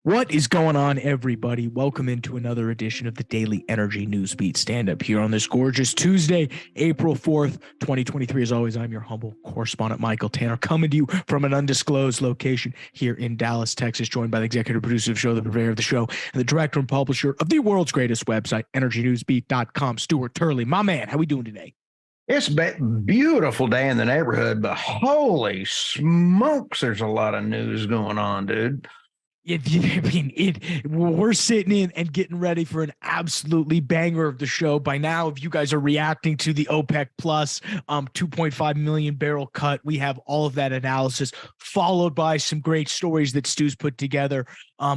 What is going on, everybody? Welcome into another edition of the Daily Energy Newsbeat Stand-Up here on this gorgeous Tuesday, April 4th, 2023. As always, I'm your humble correspondent, Michael Tanner, coming to you from an undisclosed location here in Dallas, Texas, joined by the executive producer of the show, the purveyor of the show, and the director and publisher of the world's greatest website, EnergyNewsbeat.com, Stuart Turley. My man, how we doing today? It's a beautiful day in the neighborhood, but holy smokes, there's a lot of news going on, dude. We're sitting in and getting ready for an absolutely banger of the show. By now, if you guys are reacting to the OPEC plus 2.5 million barrel cut, we have all of that analysis followed by some great stories that Stu's put together.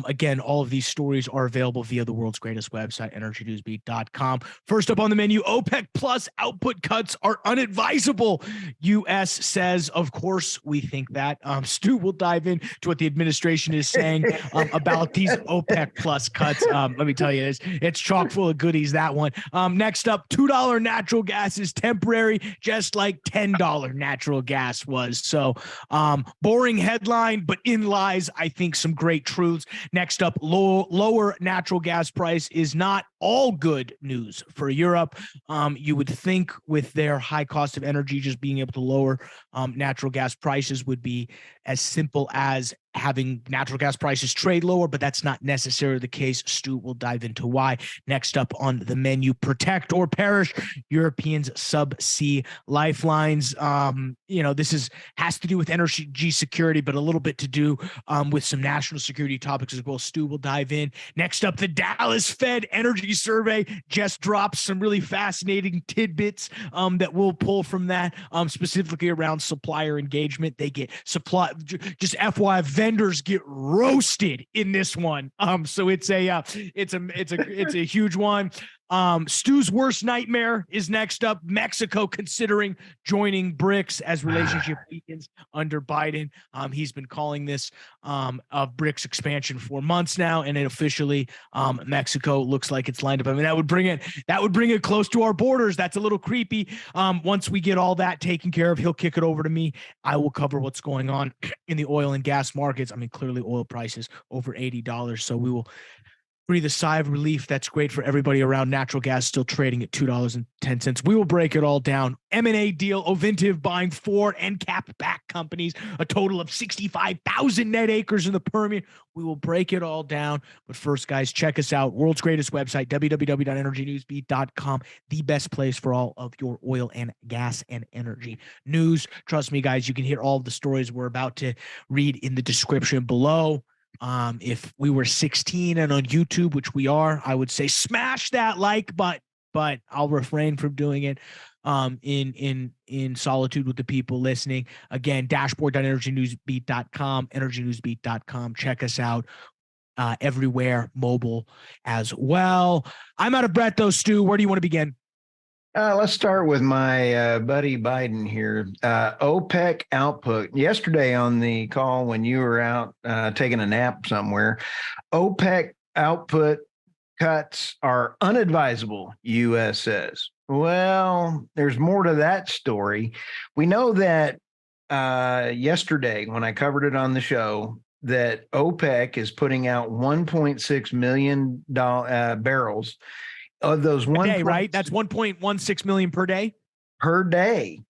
Again, all of these stories are available via the world's greatest website, EnergyNewsbeat.com. First up on the menu, OPEC plus output cuts are unadvisable. U.S. says, of course, we think that. Stu will dive into what the administration is saying about these OPEC plus cuts. Let me tell you, it's chock full of goodies, that one. Next up, $2 natural gas is temporary, just like $10 natural gas was. So boring headline, but in lies, I think, some great truths. Next up, lower natural gas price is not all good news for Europe. You would think with their high cost of energy, just being able to lower natural gas prices would be as simple as having natural gas prices trade lower, but that's not necessarily the case. Stu will dive into why. Next up on the menu, protect or perish, Europeans subsea lifelines. This has to do with energy security, but a little bit to do with some national security topics as well. Stu will dive in. Next up, the Dallas Fed Energy Survey just dropped some really fascinating tidbits that we'll pull from that, specifically around supplier engagement. They get just FYI, vendors get roasted in this one. So it's a huge one. Stu's worst nightmare is next up. Mexico considering joining BRICS as relationship weakens under Biden. He's been calling this a BRICS expansion for months now, and it officially Mexico looks like it's lined up. I mean, that would bring it close to our borders. That's a little creepy. Once we get all that taken care of, he'll kick it over to me. I will cover what's going on in the oil and gas markets. I mean, clearly oil prices over $80, so we will breathe a sigh of relief. That's great for everybody around. Natural gas still trading at $2.10. We will break it all down. M&A deal, Ovintiv buying 4 NCAP backed companies, a total of 65,000 net acres in the Permian. We will break it all down. But first, guys, check us out. World's greatest website, www.energynewsbeat.com, the best place for all of your oil and gas and energy news. Trust me, guys, you can hear all of the stories we're about to read in the description below. If we were 16 and on YouTube, which we are, I would say smash that like button, but I'll refrain from doing it in solitude with the people listening. Again, dashboard.energynewsbeat.com, energynewsbeat.com. Check us out everywhere, mobile as well. I'm out of breath though, Stu. Where do you want to begin? Let's start with my buddy Biden here. OPEC output. Yesterday on the call when you were out taking a nap somewhere, OPEC output cuts are unadvisable, U.S. says. Well, there's more to that story. We know that yesterday when I covered it on the show, that OPEC is putting out 1.6 million barrels. Of those one day, right? That's 1.16 million per day. Per day.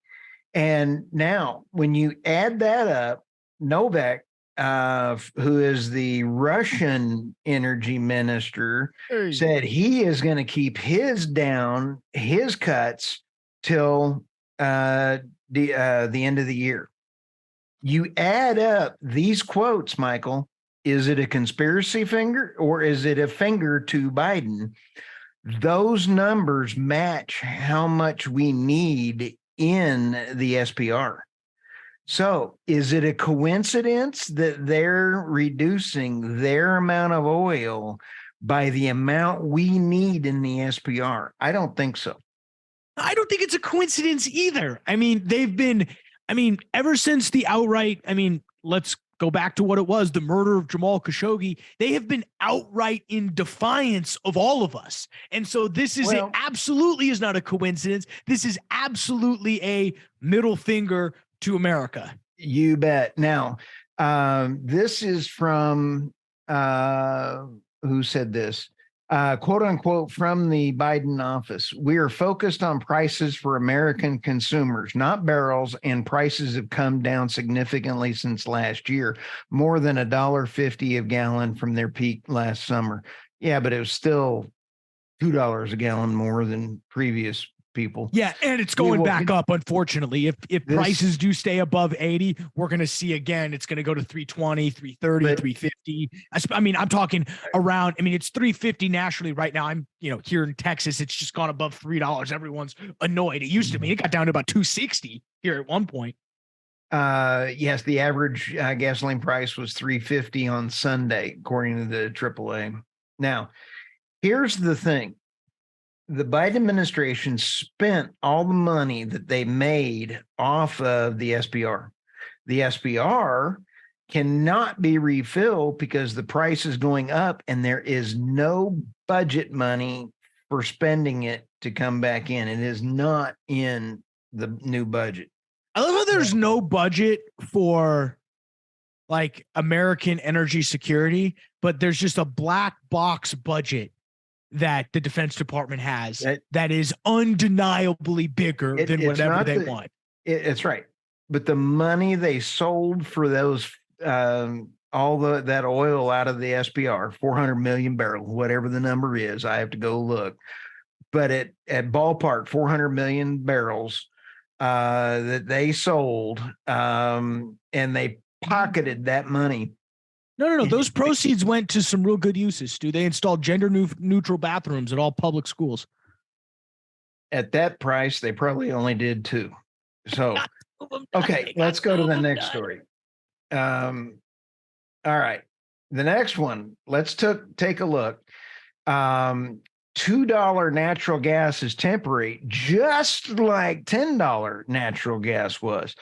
And now when you add that up, Novak, who is the Russian energy minister, said he is going to keep his cuts till the end of the year. You add up these quotes, Michael, is it a conspiracy finger or is it a finger to Biden? Those numbers match how much we need in the SPR. So is it a coincidence that they're reducing their amount of oil by the amount we need in the SPR? I don't think so. I don't think it's a coincidence either. I mean, ever since the outright, let's go back to what it was, the murder of Jamal Khashoggi, they have been outright in defiance of all of us. And so this is absolutely is not a coincidence. This is absolutely a middle finger to America. You bet. Now, this is from who said this? Quote unquote from the Biden office. We are focused on prices for American consumers, not barrels, and prices have come down significantly since last year, more than $1.50 a gallon from their peak last summer. Yeah, but it was still $2 a gallon more than previous people. Yeah, and it's going back up, unfortunately. If prices do stay above 80, we're going to see again, it's going to go to 320, 330, 350. I mean, I'm talking around, I mean, it's 350 nationally right now. I'm, here in Texas, it's just gone above $3. Everyone's annoyed. It used to be, it got down to about 260 here at one point. Yes, the average gasoline price was 350 on Sunday, according to the AAA. Now, here's the thing. The Biden administration spent all the money that they made off of the SPR. The SPR cannot be refilled because the price is going up and there is no budget money for spending it to come back in. It is not in the new budget. I love how there's no budget for like American energy security, but there's just a black box budget that the Defense Department has that is undeniably bigger than whatever they want. It's right. But the money they sold for those, all that oil out of the SPR, 400 million barrels, whatever the number is, I have to go look. But at ballpark, 400 million barrels that they sold, and they pocketed that money. No. Those proceeds went to some real good uses, Stu. They installed gender neutral bathrooms at all public schools. At that price, they probably only did 2. So, okay, let's go to the next story. All right. The next one, let's take a look. $2 natural gas is temporary, just like $10 natural gas was.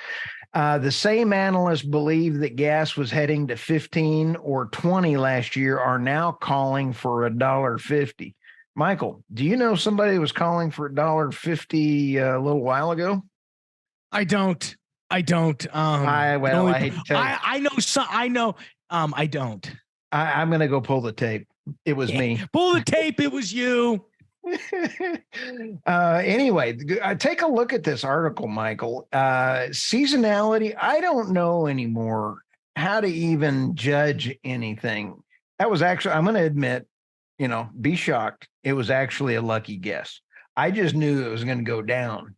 The same analysts believe that gas was heading to 15 or 20 last year are now calling for $1.50. Michael, do you know somebody was calling for $1.50 a little while ago? I don't. I hate to tell you. I know. I don't. I'm going to go pull the tape. It was me. Pull the tape. It was you. Anyway, take a look at this article, Michael. Seasonality. I don't know anymore how to even judge anything. That was actually, I'm going to admit, be shocked. It was actually a lucky guess. I just knew it was going to go down.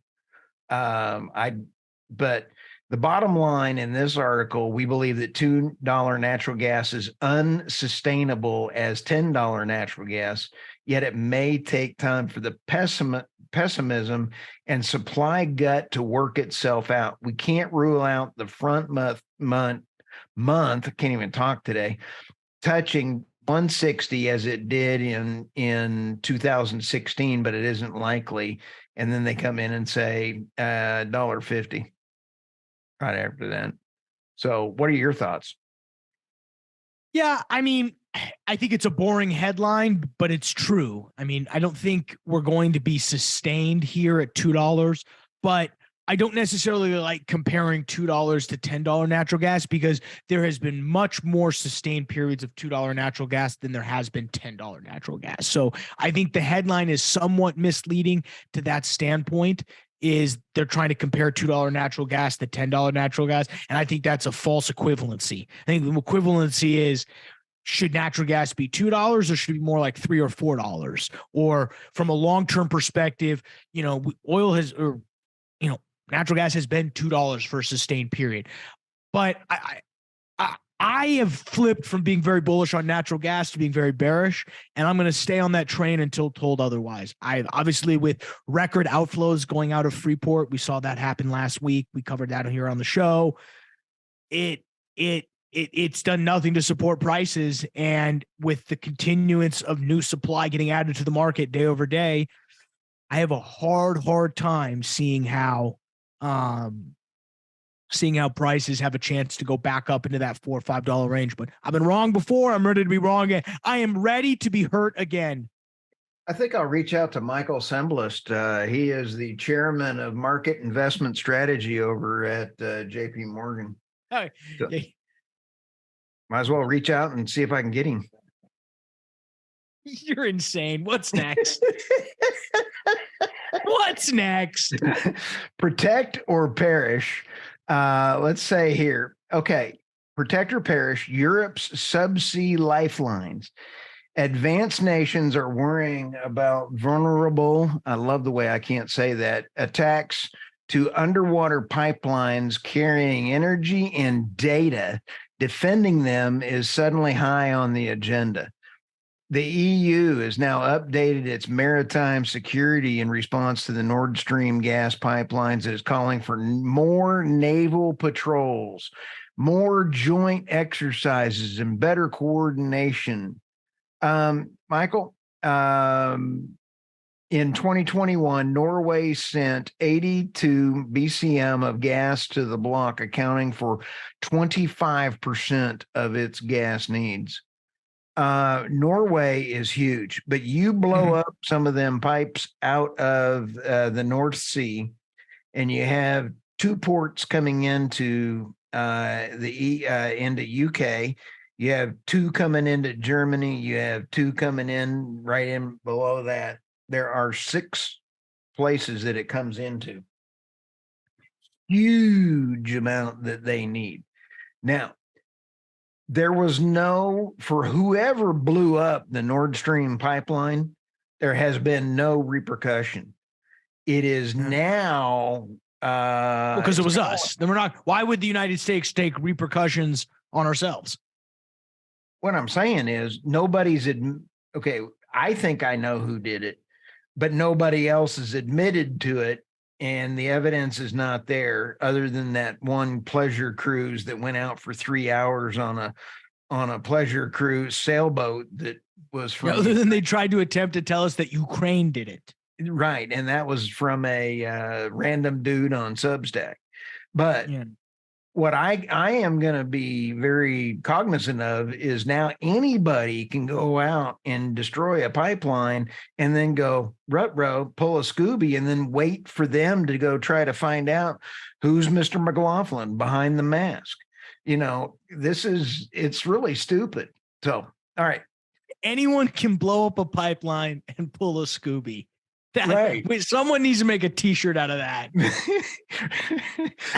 But the bottom line in this article, we believe that $2 natural gas is unsustainable as $10 natural gas, yet it may take time for the pessimism and supply gut to work itself out. We can't rule out the front month, I can't even talk today, touching 160 as it did in 2016, but it isn't likely. And then they come in and say $1.50 right after that. So what are your thoughts? Yeah, I mean, I think it's a boring headline, but it's true. I mean, I don't think we're going to be sustained here at $2, but I don't necessarily like comparing $2 to $10 natural gas because there has been much more sustained periods of $2 natural gas than there has been $10 natural gas. So I think the headline is somewhat misleading to that standpoint. Is they're trying to compare $2 natural gas to $10 natural gas. And I think that's a false equivalency. I think the equivalency is, should natural gas be $2 or should it be more like $3 or $4? Or from a long-term perspective, oil has, or, natural gas has been $2 for a sustained period. But I have flipped from being very bullish on natural gas to being very bearish, and I'm going to stay on that train until told otherwise. I obviously, with record outflows going out of Freeport, we saw that happen last week. We covered that here on the show. It's done nothing to support prices, and with the continuance of new supply getting added to the market day over day, I have a hard time seeing how prices have a chance to go back up into that $4 or $5 range. But I've been wrong before. I'm ready to be wrong again. I am ready to be hurt again. I think I'll reach out to Michael Semblist. He is the chairman of market investment strategy over at JP Morgan. All right. So, Might as well reach out and see if I can get him. You're insane. What's next? What's next? Protect or perish. Let's say here. Okay. Protect or perish. Europe's subsea lifelines. Advanced nations are worrying about vulnerable, I love the way I can't say that, attacks to underwater pipelines carrying energy and data. Defending them is suddenly high on the agenda. The EU has now updated its maritime security in response to the Nord Stream gas pipelines. It is calling for more naval patrols, more joint exercises, and better coordination. Michael, in 2021, Norway sent 82 BCM of gas to the bloc, accounting for 25% of its gas needs. Norway is huge, but you blow up some of them pipes out of the North Sea, and you have two ports coming into into UK. You have two coming into Germany. You have two coming in right in below that. There are 6 places that it comes into. Huge amount that they need. Now, there was for whoever blew up the Nord Stream pipeline, there has been no repercussion. It is now because it was us. Then we're not. Why would the United States take repercussions on ourselves? What I'm saying is nobody's okay. I think I know who did it, but nobody else has admitted to it, and the evidence is not there, other than that one pleasure cruise that went out for 3 hours on a pleasure cruise sailboat that was from. Other than they tried to attempt to tell us that Ukraine did it, right? And that was from a random dude on Substack. But what I am going to be very cognizant of is now anybody can go out and destroy a pipeline and then go rut-row, pull a Scooby, and then wait for them to go try to find out who's Mr. McLaughlin behind the mask. It's really stupid. So, all right. Anyone can blow up a pipeline and pull a Scooby. Right. Wait, someone needs to make a T-shirt out of that.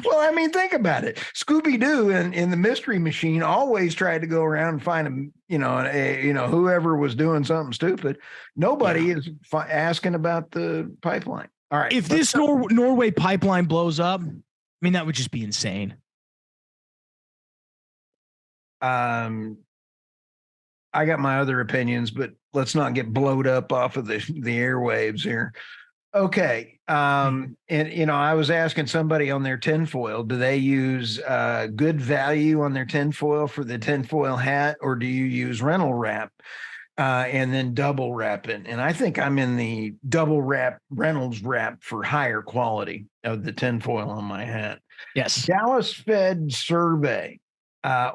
Well, I mean, think about it. Scooby-Doo in the Mystery Machine always tried to go around and find whoever was doing something stupid. Nobody is asking about the pipeline. All right. If this Norway pipeline blows up, I mean, that would just be insane. I got my other opinions, but let's not get blowed up off of the airwaves here. Okay. And I was asking somebody on their tinfoil, do they use good value on their tinfoil for the tinfoil hat, or do you use rental wrap and then double wrap it? And I think I'm in the double wrap Reynolds wrap for higher quality of the tinfoil on my hat. Yes. Dallas Fed survey.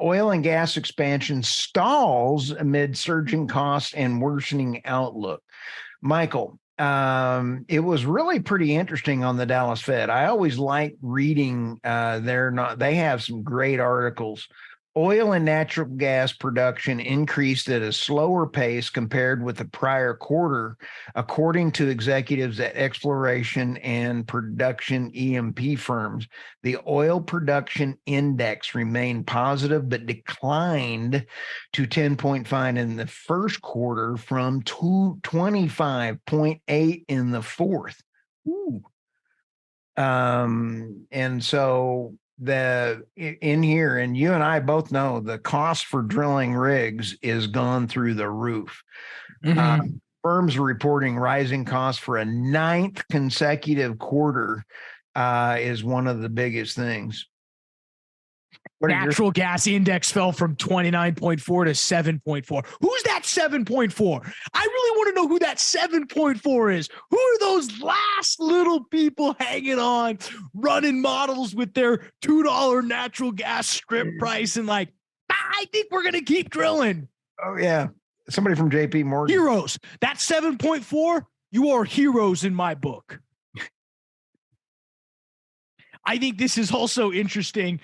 Oil and gas expansion stalls amid surging costs and worsening outlook. Michael, it was really pretty interesting on the Dallas Fed. I always like reading they have some great articles. Oil and natural gas production increased at a slower pace compared with the prior quarter, according to executives at exploration and production E&P firms. The oil production index remained positive but declined to 10.5 in the first quarter from 25.8 in the fourth. Ooh. And so in here, and you and I both know, the cost for drilling rigs is gone through the roof. Firms are reporting rising costs for a 9th consecutive quarter is one of the biggest things. Natural gas index fell from 29.4 to 7.4. Who's that 7.4? I really want to know who that 7.4 is. Who are those last little people hanging on, running models with their $2 natural gas strip price and like, I think we're going to keep drilling. Oh, yeah. Somebody from JP Morgan. Heroes. That 7.4, you are heroes in my book. I think this is also interesting.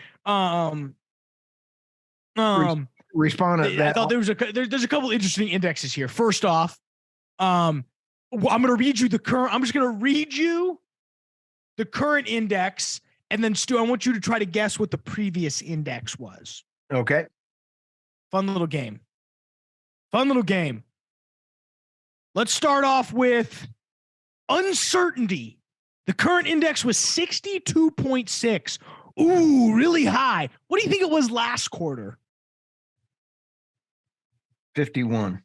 respond to that. I thought there's a couple interesting indexes here. First off, I'm going to read you the current. I'm just going to read you the current index, and then Stu, I want you to try to guess what the previous index was. Okay. Fun little game. Let's start off with uncertainty. The current index was 62.6. Ooh, really high. What do you think it was last quarter? 51.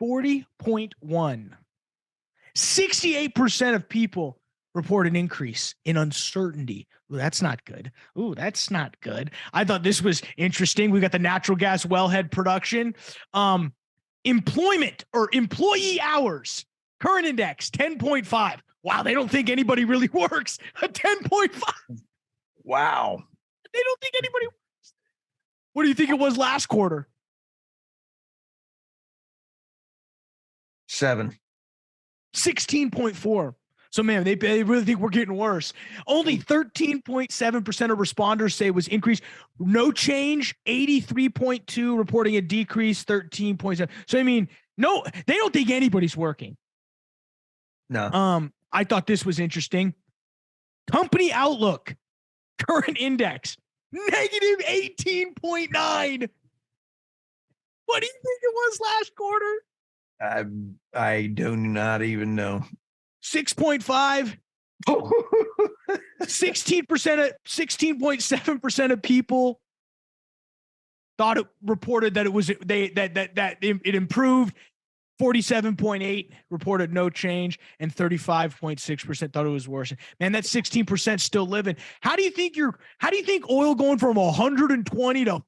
40.1. 68% of people report an increase in uncertainty. Ooh, that's not good. I thought this was interesting. We got the natural gas wellhead production. Employment or employee hours. Current index, 10.5. Wow, they don't think anybody really works. A 10.5. Wow. They don't think anybody works. What do you think it was last quarter? 7. 16.4. So, man, they really think we're getting worse. Only 13.7% of responders say it was increased. No change. 83.2 reporting a decrease. 13.7. So, I mean, no, they don't think anybody's working. No. I thought this was interesting. Company outlook, current index, negative 18.9. What do you think it was last quarter? I do not even know. 6.5. 16.7% of people thought it reported that it was that it improved. 47.8 reported no change, and 35.6% thought it was worse. Man, that 16% still living. How do you think oil going from 120 to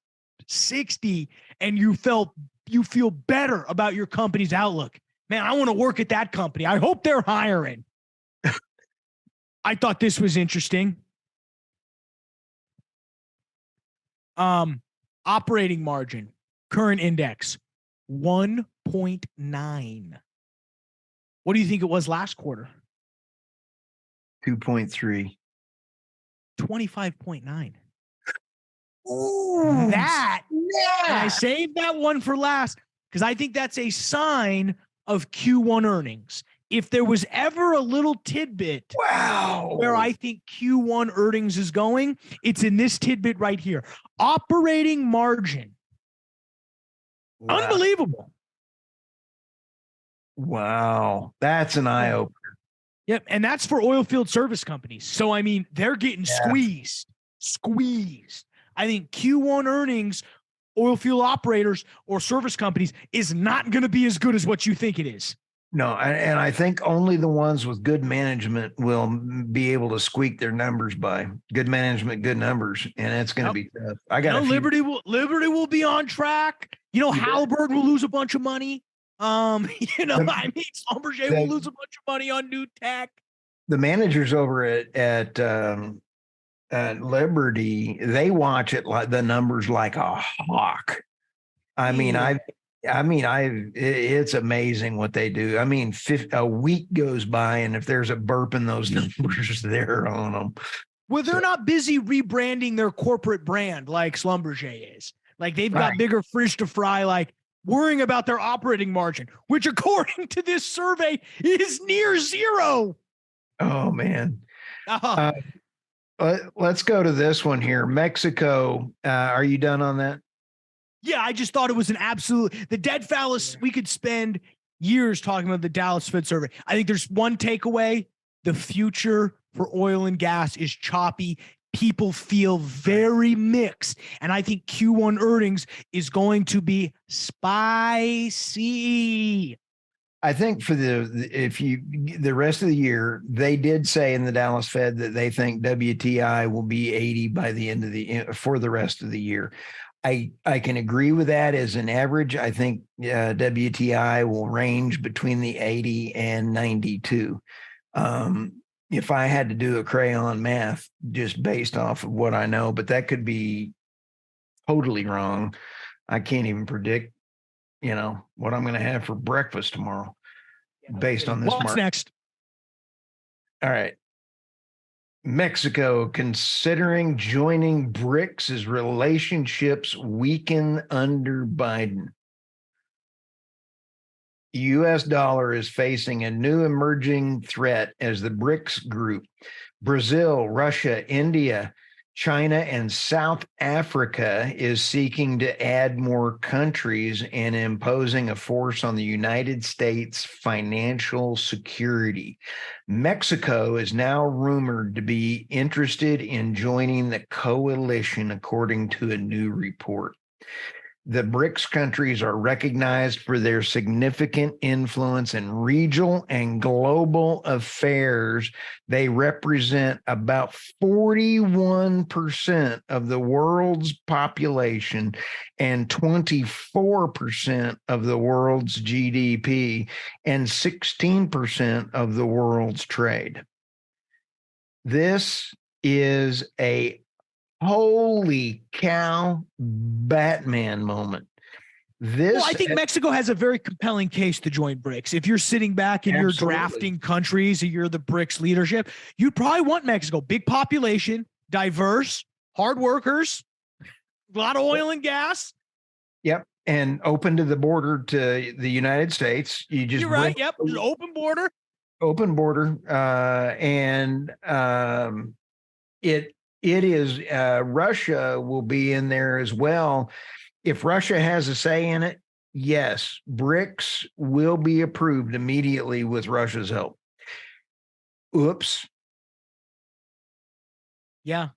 60 and you feel better about your company's outlook? Man, I want to work at that company. I hope they're hiring. I thought this was interesting. Operating margin, current index, 1.9. What do you think it was last quarter? 2.3. 25.9. Ooh, that, yeah. and I saved that one for last because I think that's a sign of Q1 earnings. If there was ever a little tidbit where I think Q1 earnings is going, it's in this tidbit right here. Operating margin. Wow. Unbelievable. Wow. That's an eye opener. Yep. And that's for oil field service companies. So, I mean, they're getting squeezed. I think Q1 earnings, oil field operators or service companies is not going to be as good as what you think it is. No, and I think only the ones with good management will be able to squeak their numbers by good management, good numbers, and it's going to be tough. Liberty will be on track. Halliburton will lose a bunch of money. Schlumberger will lose a bunch of money on new tech. The managers over at Liberty, they watch it like the numbers like a hawk. It's amazing what they do. I mean, a week goes by, and if there's a burp in those numbers, they're on them. Well, they're not busy rebranding their corporate brand like Schlumberger is. Like they've got bigger fish to fry, like worrying about their operating margin, which according to this survey is near zero. Oh, man. Let's go to this one here. Mexico. Are you done on that? Yeah, I just thought it was the dead phallus. We could spend years talking about the Dallas Fed survey. I think there's one takeaway. The future for oil and gas is choppy. People feel very mixed. And I think Q1 earnings is going to be spicy. I think for the rest of the year, they did say in the Dallas Fed that they think WTI will be 80 by the end of for the rest of the year. I can agree with that as an average. I think WTI will range between the 80 and 92. If I had to do a crayon math just based off of what I know, but that could be totally wrong. I can't even predict, what I'm going to have for breakfast tomorrow based on this. What's next? All right. Mexico considering joining BRICS as relationships weaken under Biden. The U.S. dollar is facing a new emerging threat as the BRICS group, Brazil, Russia, India, China, and South Africa, is seeking to add more countries and imposing a force on the United States financial security. Mexico is now rumored to be interested in joining the coalition, according to a new report. The BRICS countries are recognized for their significant influence in regional and global affairs. They represent about 41% of the world's population and 24% of the world's GDP and 16% of the world's trade. This is a holy cow Batman moment. Well, I think Mexico has a very compelling case to join BRICS. If you're sitting back and you're drafting countries and you're the BRICS leadership, you'd probably want Mexico. Big population, diverse, hard workers, a lot of oil and gas. Yep. And open to the border to the United States. You're right. Yep. Just open border. Open border. It is Russia will be in there as well. If Russia has a say in it, yes, BRICS will be approved immediately with Russia's help. Oops. Yeah.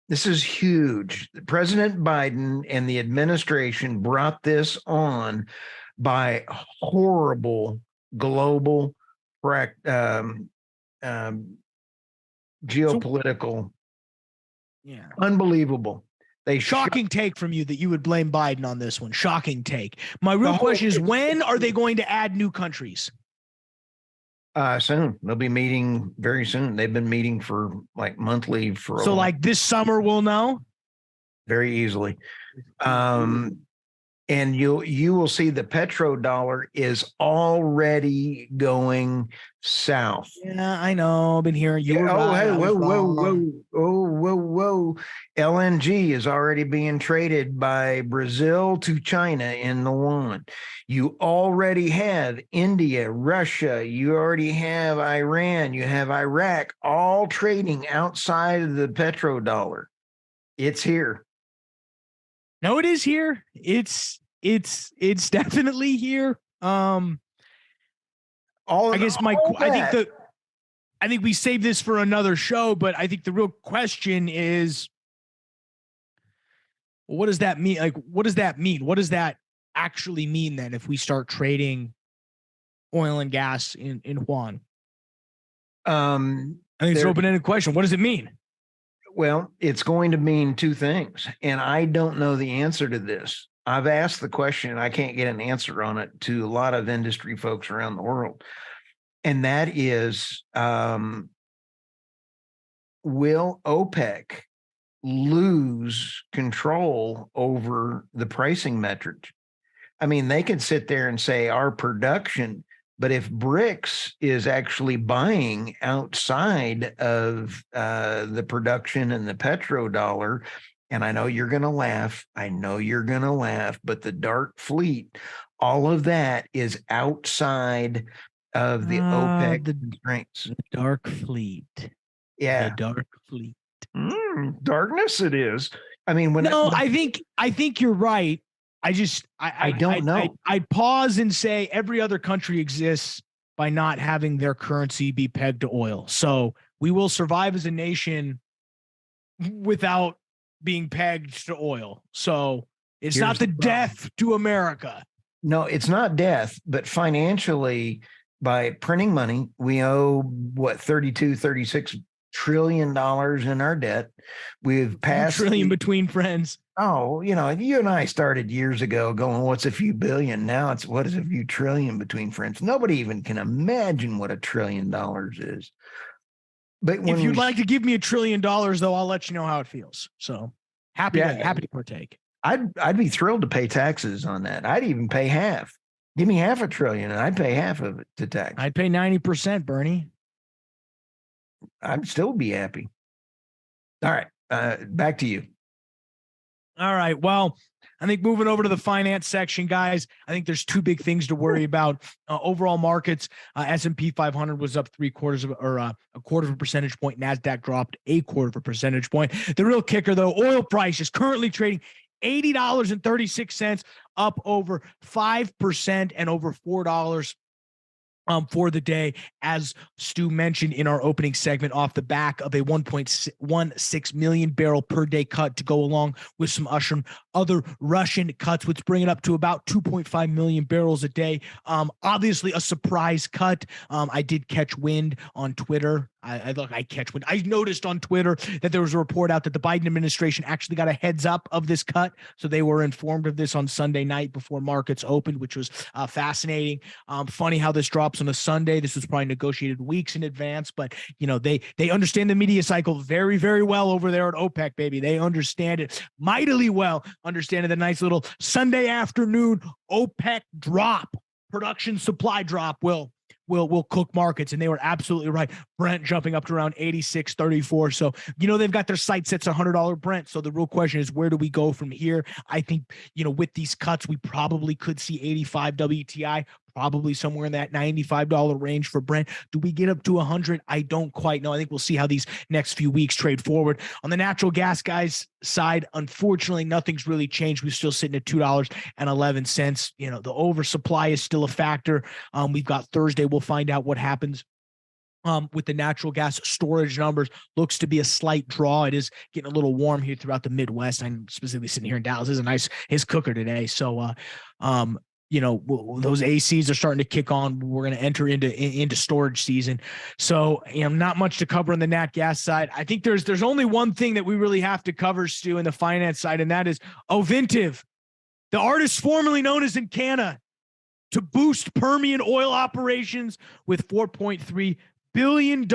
This is huge. President Biden and the administration brought this on by horrible global geopolitical. Yeah. Unbelievable. Shocking take from you that you would blame Biden on this one. Shocking take. My real question is, when are they going to add new countries? Soon. They'll be meeting very soon. They've been meeting for like monthly for so like this summer we'll know? Very easily. And you will see the petrodollar is already going south. Yeah, I know. I've been hearing you. Whoa. LNG is already being traded by Brazil to China in the yuan. You already have India, Russia, you already have Iran, you have Iraq, all trading outside of the petrodollar. It's here. No, it is here. It's definitely here. I think we save this for another show, but I think the real question is, what does that mean? Like, what does that mean? What does that actually mean then if we start trading oil and gas in yuan? I think it's an open-ended question. What does it mean? Well, it's going to mean two things, and I don't know the answer to this. I've asked the question, and I can't get an answer on it to a lot of industry folks around the world. And that is, will OPEC lose control over the pricing metrics? I mean, they can sit there and say our production, but if BRICS is actually buying outside of the production and the petrodollar, and I know you're going to laugh, but the dark fleet, all of that is outside of the OPEC constraints. The dark fleet. Yeah. The dark fleet. Darkness it is. I mean, I think you're right. I don't know. I'd pause and say every other country exists by not having their currency be pegged to oil. So we will survive as a nation without being pegged to oil. So it's not the death to America. No, it's not death, but financially, by printing money, we owe what, 36 trillion dollars in our debt. We've passed trillion between friends. Oh, you and I started years ago going, what's a few billion? Now it's what is a few trillion between friends? Nobody even can imagine what $1 trillion is. But if you'd like to give me $1 trillion, though, I'll let you know how it feels. So happy to partake. I'd be thrilled to pay taxes on that. I'd even pay half. Give me $500 billion and I'd pay half of it to tax. I'd pay 90%, Bernie. I'd still be happy. All right. Back to you. All right. Well, I think moving over to the finance section, guys, I think there's two big things to worry about. Overall markets, S&P 500 was up a quarter of a percentage point. NASDAQ dropped a quarter of a percentage point. The real kicker, though, oil price is currently trading $80.36, up over 5% and over $4 for the day, as Stu mentioned in our opening segment, off the back of a 1.16 million barrel per day cut to go along with some other Russian cuts, which bring it up to about 2.5 million barrels a day. Obviously a surprise cut. I did catch wind on Twitter. I noticed on Twitter that there was a report out that the Biden administration actually got a heads up of this cut. So they were informed of this on Sunday night before markets opened, which was fascinating. Funny how this drops on a Sunday. This was probably negotiated weeks in advance, but they understand the media cycle very, very well over there at OPEC, baby. They understand it mightily well, understanding the nice little Sunday afternoon OPEC drop, production supply drop will cook markets. And they were absolutely right. Brent jumping up to around 86.34. So, they've got their sight sets $100 Brent. So the real question is, where do we go from here? I think, with these cuts, we probably could see 85 WTI, probably somewhere in that $95 range for Brent. Do we get up to 100? I don't quite know. I think we'll see how these next few weeks trade forward. On the natural gas guys side, unfortunately, nothing's really changed. We're still sitting at $2.11. The oversupply is still a factor. We've got Thursday. We'll find out what happens with the natural gas storage numbers. Looks to be a slight draw. It is getting a little warm here throughout the Midwest. I'm specifically sitting here in Dallas. This is his cooker today. So, those ACs are starting to kick on. We're going to enter into storage season. So, not much to cover on the nat gas side. I think there's only one thing that we really have to cover, Stu, in the finance side, and that is Ovintiv, the artist formerly known as Encana, to boost Permian oil operations with $4.3 billion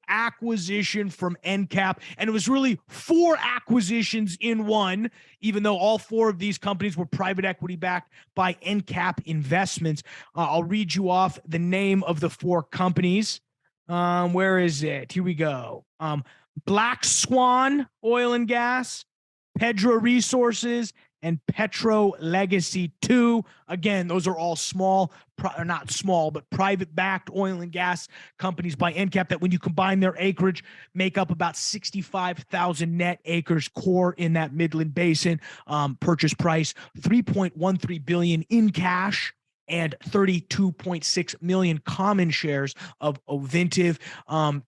acquisition from EnCap. And it was really 4 acquisitions in one, even though all 4 of these companies were private equity backed by EnCap Investments. I'll read you off the name of the 4 companies. Where is it? Here we go. Black Swan Oil and Gas, Pedro Resources, and Petro Legacy 2. Again, those are all not small, but private-backed oil and gas companies by EnCap that, when you combine their acreage, make up about 65,000 net acres core in that Midland Basin. Purchase price, $3.13 billion in cash and 32.6 million common shares of Ovintiv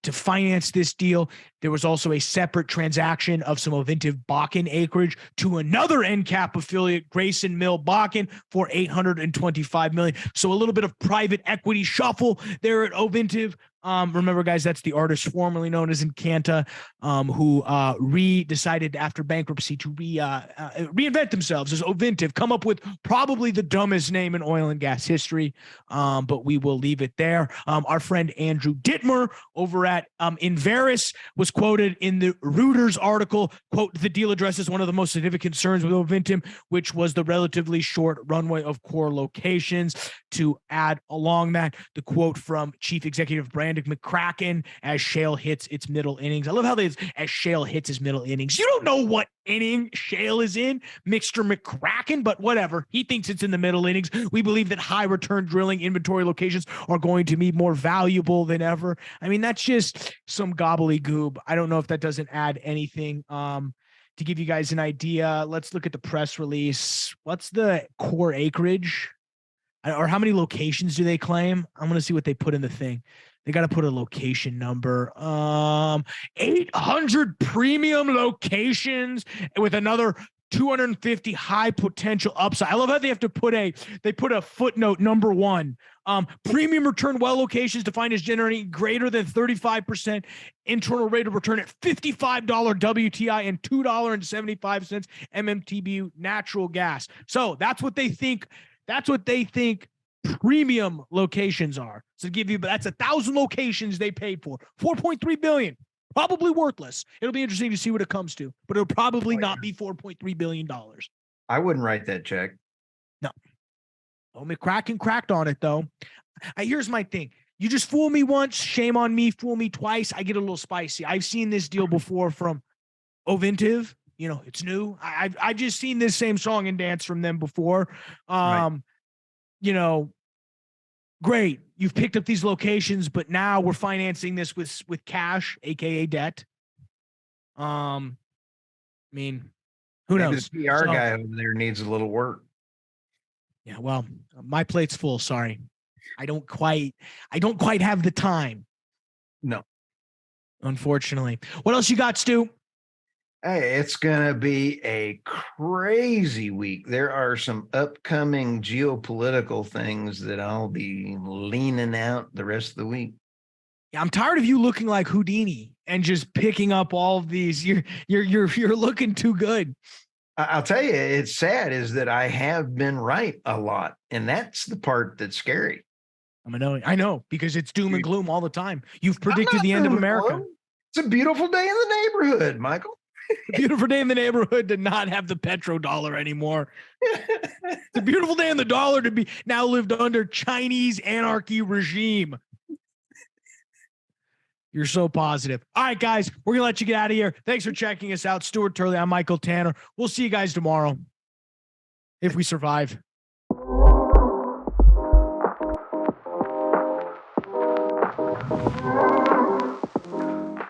to finance this deal. There was also a separate transaction of some Ovintiv Bakken acreage to another EnCap affiliate, Grayson Mill Bakken, for $825 million. So a little bit of private equity shuffle there at Ovintiv. Remember, guys, that's the artist formerly known as Encanta, who decided after bankruptcy to reinvent themselves as Ovintiv, come up with probably the dumbest name in oil and gas history, but we will leave it there. Our friend Andrew Dittmer over at Inveris was quoted in the Reuters article, quote, "The deal addresses one of the most significant concerns with Ovintiv, which was the relatively short runway of core locations." To add along that, the quote from Chief Executive Brandon McCracken, "As shale hits its middle innings." I love how as shale hits his middle innings. You don't know what inning shale is in, Mr. McCracken, but whatever. He thinks it's in the middle innings. "We believe that high return drilling inventory locations are going to be more valuable than ever." I mean, that's just some gobbledygook. I don't know if that doesn't add anything. To give you guys an idea, let's look at the press release. What's the core acreage? Or how many locations do they claim? I'm going to see what they put in the thing. They got to put a location number. 800 premium locations with another 250 high potential upside. I love how they put a footnote, number 1. Premium return well locations defined as generating greater than 35% internal rate of return at $55 WTI and $2.75 MMTBU natural gas. So that's what they think. That's what they think premium locations are. So to give you, that's 1,000 locations they paid for. $4.3 billion, probably worthless. It'll be interesting to see what it comes to, but it'll probably not be $4.3 billion. I wouldn't write that check. No. Oh, McCracken cracked on it though. Here's my thing. You just fool me once, shame on me. Fool me twice, I get a little spicy. I've seen this deal before from Ovintiv. You know, it's new. I've just seen this same song and dance from them before. Right. You know, great. You've picked up these locations, but now we're financing this with cash, aka debt. I mean, who Maybe knows? the PR guy over there needs a little work. Yeah, well, my plate's full. Sorry. I don't quite have the time. No. Unfortunately. What else you got, Stu? Hey, it's going to be a crazy week. There are some upcoming geopolitical things that I'll be leaning out the rest of the week. Yeah, I'm tired of you looking like Houdini and just picking up all of these. You're looking too good. I'll tell you, it's sad is that I have been right a lot, and that's the part that's scary. I know, because it's doom and gloom all the time. You've predicted the end of America. It's a beautiful day in the neighborhood, Michael. A beautiful day in the neighborhood to not have the petrodollar anymore. It's a beautiful day in the dollar to be now lived under Chinese anarchy regime. You're so positive. All right, guys, we're going to let you get out of here. Thanks for checking us out. Stuart Turley, I'm Michael Tanner. We'll see you guys tomorrow if we survive.